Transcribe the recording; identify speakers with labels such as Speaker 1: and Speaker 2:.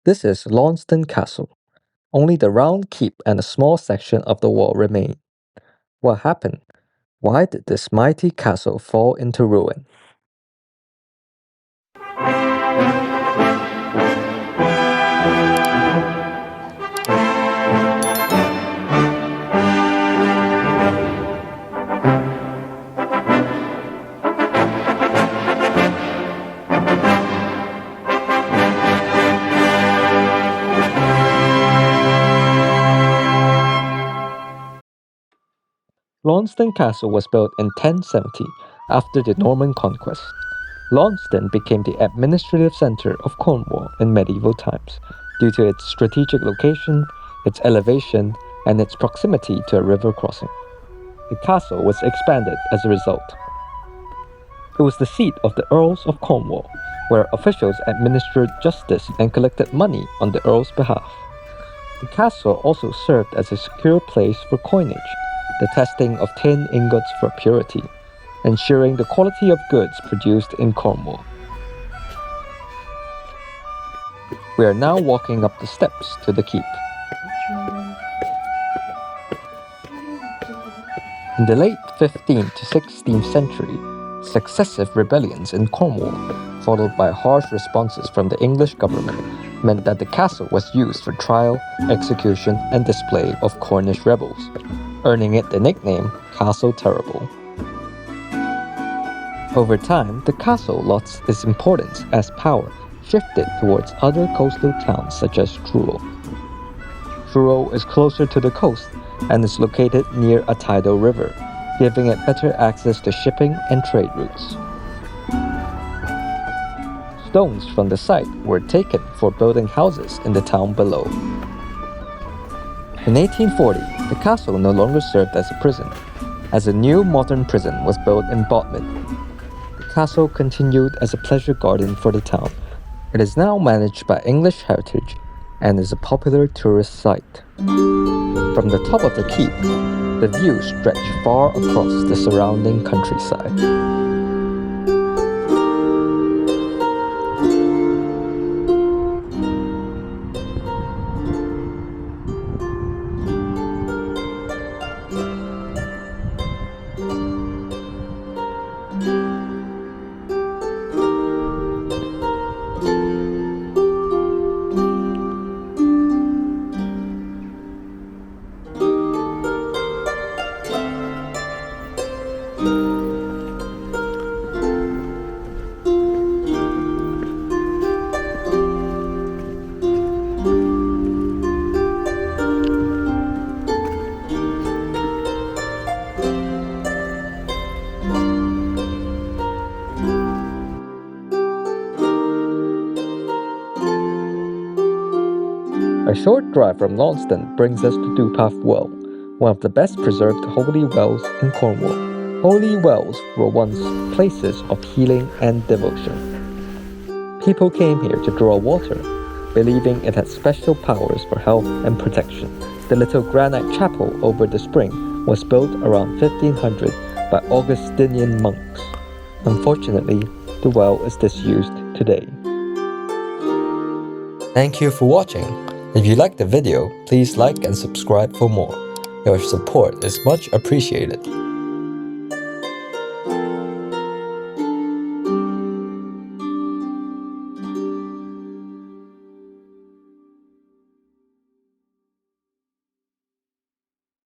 Speaker 1: This is Launceston Castle. Only the round keep and a small section of the wall remain. What happened? Why did this mighty castle fall into ruin? Launceston Castle was built in 1070 after the Norman Conquest. Launceston became the administrative center of Cornwall in medieval times due to its strategic location, its elevation, and its proximity to a river crossing. The castle was expanded as a result. It was the seat of the Earls of Cornwall, where officials administered justice and collected money on the Earl's behalf. The castle also served as a secure place for coinage, the testing of tin ingots for purity, ensuring the quality of goods produced in Cornwall. We are now walking up the steps to the keep. In the late 15th to 16th century, successive rebellions in Cornwall, followed by harsh responses from the English government, meant that the castle was used for trial, execution, and display of Cornish rebels, earning it the nickname Castle Terrible. Over time, the castle lost its importance as power shifted towards other coastal towns such as Truro. Truro is closer to the coast and is located near a tidal river, giving it better access to shipping and trade routes. Stones from the site were taken for building houses in the town below. In 1840, the castle no longer served as a prison, as a new modern prison was built in Bodmin. The castle continued as a pleasure garden for the town. It is now managed by English Heritage and is a popular tourist site. From the top of the keep, the views stretch far across the surrounding countryside. A short drive from Launceston brings us to Dupath Well, one of the best preserved holy wells in Cornwall. Holy wells were once places of healing and devotion. People came here to draw water, believing it had special powers for health and protection. The little granite chapel over the spring was built around 1500 by Augustinian monks. Unfortunately, the well is disused today. Thank you for watching. If you liked the video, please like and subscribe for more. Your support is much appreciated.